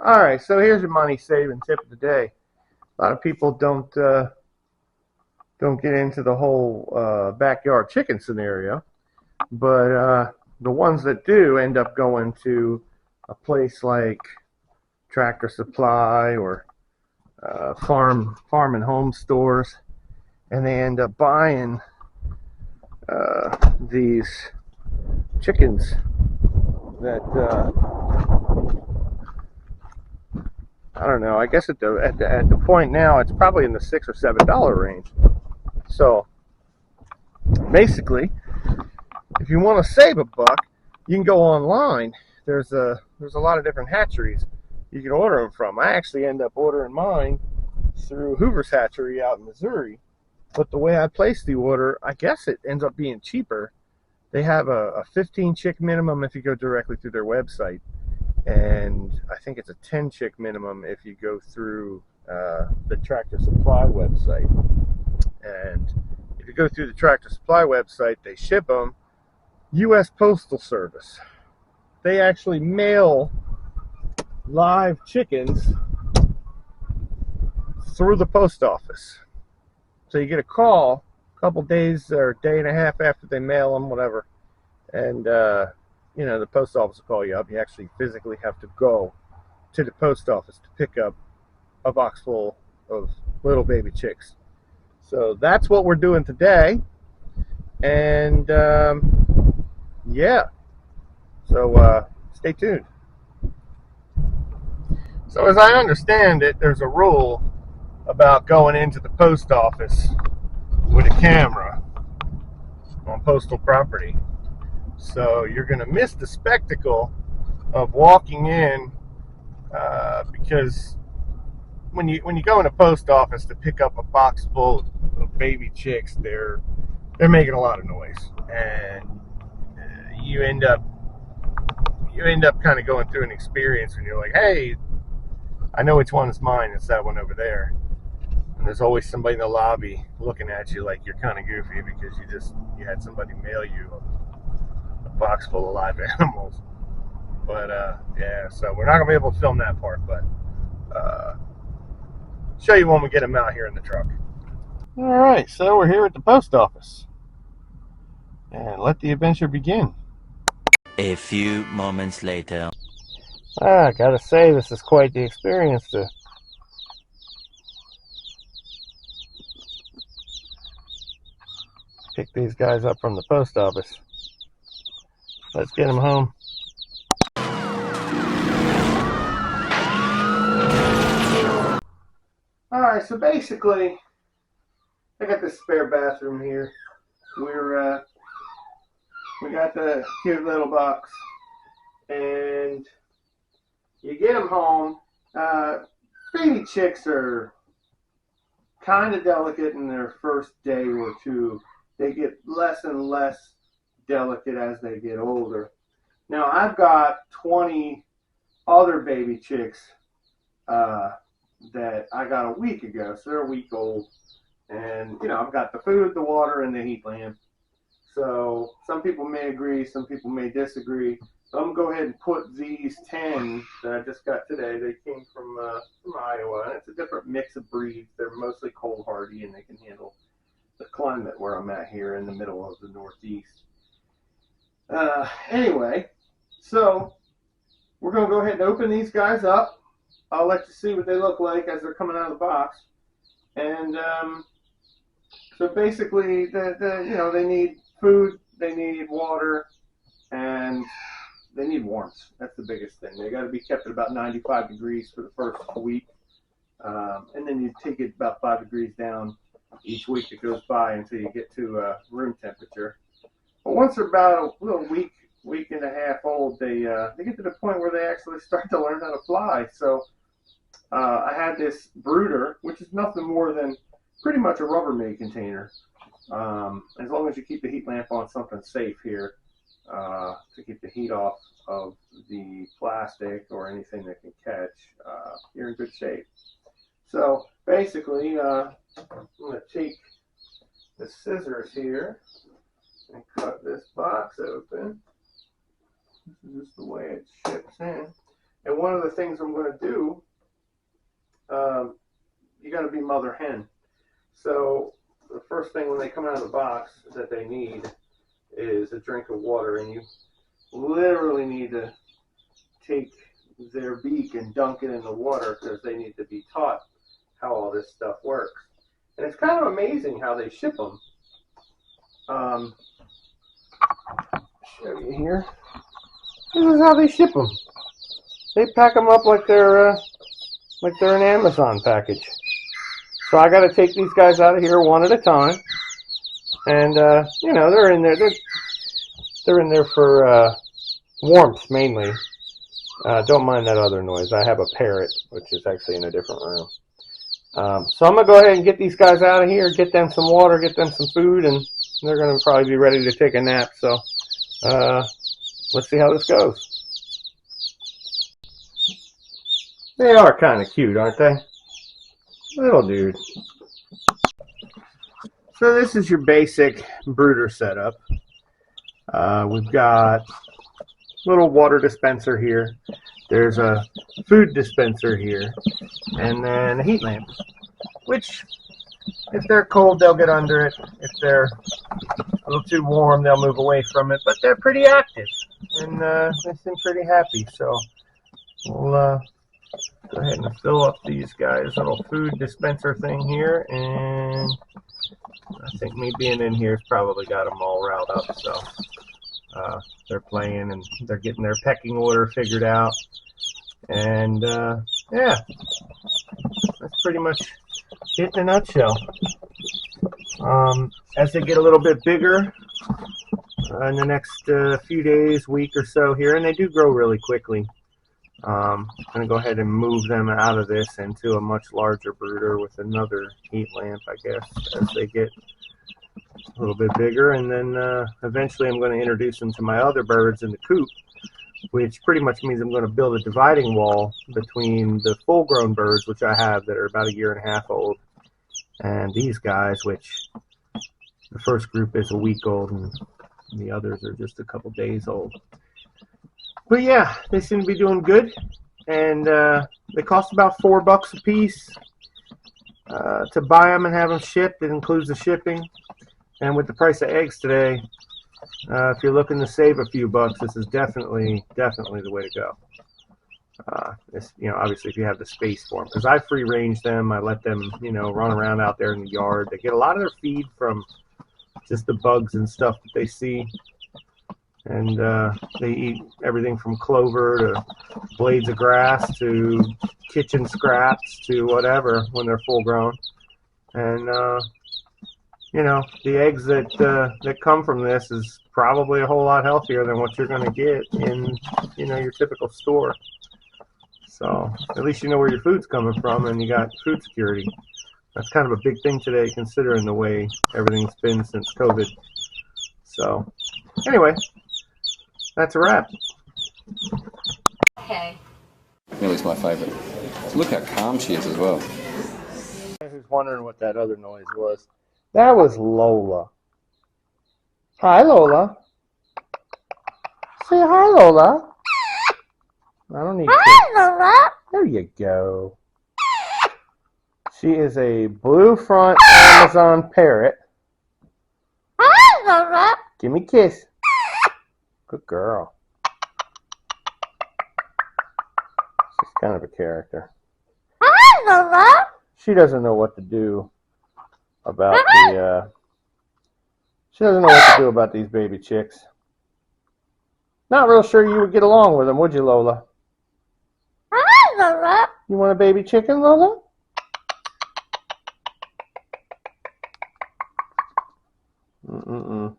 All right, so here's your money saving tip of the day. A lot of people don't get into the whole backyard chicken scenario, but the ones that do end up going to a place like Tractor Supply or farm and home stores, and they end up buying these chickens that I don't know. I guess at the point now, it's probably in the $6 or $7 range. So basically, if you want to save a buck, you can go online. There's a lot of different hatcheries you can order them from. I actually end up ordering mine through Hoover's Hatchery out in Missouri. But the way I place the order, I guess it ends up being cheaper. They have a 15 chick minimum if you go directly through their website, and I think it's a 10 chick minimum if you go through the Tractor Supply website. And if you go through the Tractor Supply website, they ship them U.S. Postal Service. They actually mail live chickens through the post office. So you get a call a couple days or a day and a half after they mail them, whatever, and the post office will call you up. You actually physically have to go to the post office to pick up a box full of little baby chicks. So that's what we're doing today, and yeah. So stay tuned. So as I understand it, there's a rule about going into the post office with a camera on postal property. So you're going to miss the spectacle of walking in because when you go in a post office to pick up a box full of baby chicks, they're making a lot of noise, and you end up kind of going through an experience when you're like, hey, I know which one is mine. It's that one over there. And there's always somebody in the lobby looking at you like you're kind of goofy because you had somebody mail you a box full of live animals. But yeah, so we're not gonna be able to film that part, but show you when we get them out here in the truck. All right, so we're here at the post office, and let the adventure begin. A few moments later. I gotta say, this is quite the experience to pick these guys up from the post office. Let's get them home. Alright, so basically, I got this spare bathroom here. We got the cute little box, and you get them home. Baby chicks are kind of delicate in their first day or two. They get less and less delicate as they get older. Now, I've got 20 other baby chicks that I got a week ago, so they're a week old. And, I've got the food, the water, and the heat lamp. So some people may agree, some people may disagree. So I'm going to go ahead and put these 10 that I just got today. They came from Iowa, and it's a different mix of breeds. They're mostly cold hardy, and they can handle the climate where I'm at here in the middle of the Northeast. Anyway, so we're going to go ahead and open these guys up. I'll let you see what they look like as they're coming out of the box. And so basically, they need food, they need water, and they need warmth. That's the biggest thing. They got to be kept at about 95 degrees for the first week. And then you take it about 5 degrees down each week that goes by until you get to room temperature. But once they're about a little week and a half old, they get to the point where they actually start to learn how to fly. So I had this brooder, which is nothing more than pretty much a Rubbermaid container. As long as you keep the heat lamp on something safe here to keep the heat off of the plastic or anything that can catch, you're in good shape. So basically, I'm going to take the scissors here and cut this box open. This is just the way it ships in. And one of the things I'm going to do, you got to be mother hen. So the first thing when they come out of the box that they need is a drink of water, and you literally need to take their beak and dunk it in the water because they need to be taught how all this stuff works. And it's kind of amazing how they ship them. Show you here. This is how they ship them. They pack them up like they're an Amazon package. So I got to take these guys out of here one at a time, and you know, they're in there. They're in there for warmth mainly. Don't mind that other noise. I have a parrot, which is actually in a different room. So I'm going to go ahead and get these guys out of here, get them some water, get them some food, and they're going to probably be ready to take a nap. So let's see how this goes. They are kind of cute, aren't they? Little dude. So this is your basic brooder setup. We've got a little water dispenser here. There's a food dispenser here, and then a heat lamp, which if they're cold, they'll get under it. If they're a little too warm, they'll move away from it, but they're pretty active, and they seem pretty happy. So we'll go ahead and fill up these guys' little food dispenser thing here, and I think me being in here has probably got them all riled up, so they're playing and they're getting their pecking order figured out. And yeah, that's pretty much it in a nutshell. As they get a little bit bigger in the next few days, week or so here, and they do grow really quickly, I'm going to go ahead and move them out of this into a much larger brooder with another heat lamp, I guess, as they get a little bit bigger. And then eventually I'm going to introduce them to my other birds in the coop, which pretty much means I'm going to build a dividing wall between the full-grown birds, which I have that are about 1.5 years old, and these guys, which the first group is a week old and the others are just a couple days old. But yeah, they seem to be doing good, and they cost about $4 a piece to buy them and have them shipped. It includes the shipping, and with the price of eggs today, if you're looking to save a few bucks, this is definitely the way to go. Obviously if you have the space for them, because I free range them, I let them, run around out there in the yard. They get a lot of their feed from just the bugs and stuff that they see, and they eat everything from clover to blades of grass to kitchen scraps to whatever when they're full grown. And the eggs that come from this is probably a whole lot healthier than what you're going to get in your typical store. So at least you know where your food's coming from, and you got food security. That's kind of a big thing today, considering the way everything's been since COVID. So anyway, that's a wrap. Okay. Millie's my favourite. So look how calm she is as well. Who's wondering what that other noise was? That was Lola. Hi, Lola. Say hi, Lola. I don't need Hi, Lola. There you go. She is a blue front Amazon parrot. Hi, Lola. Give me a kiss. Good girl. She's kind of a character. Hi, Lola. She doesn't know what to do about she doesn't know what to do about these baby chicks. Not real sure you would get along with them, would you, Lola? Hi, Lola. You want a baby chicken, Lola? Mm-mm-mm.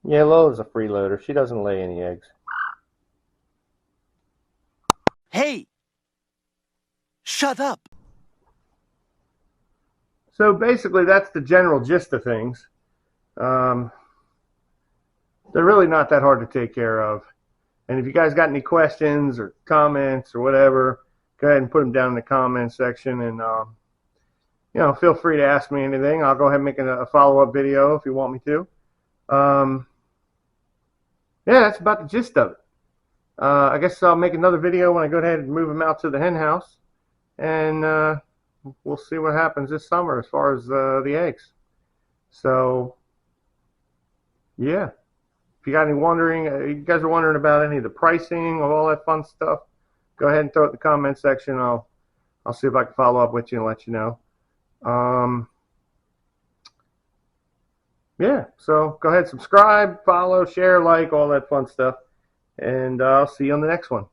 Yeah, Lola's a freeloader. She doesn't lay any eggs. Hey! Shut up! So basically, that's the general gist of things. They're really not that hard to take care of. And if you guys got any questions or comments or whatever, go ahead and put them down in the comments section, and feel free to ask me anything. I'll go ahead and make a follow-up video if you want me to. Yeah, that's about the gist of it. I guess I'll make another video when I go ahead and move them out to the hen house, and we'll see what happens this summer as far as the eggs. So, yeah. If you got any wondering, you guys are wondering about any of the pricing of all that fun stuff, go ahead and throw it in the comment section. I'll see if I can follow up with you and let you know. Yeah, so go ahead, subscribe, follow, share, like, all that fun stuff. And I'll see you on the next one.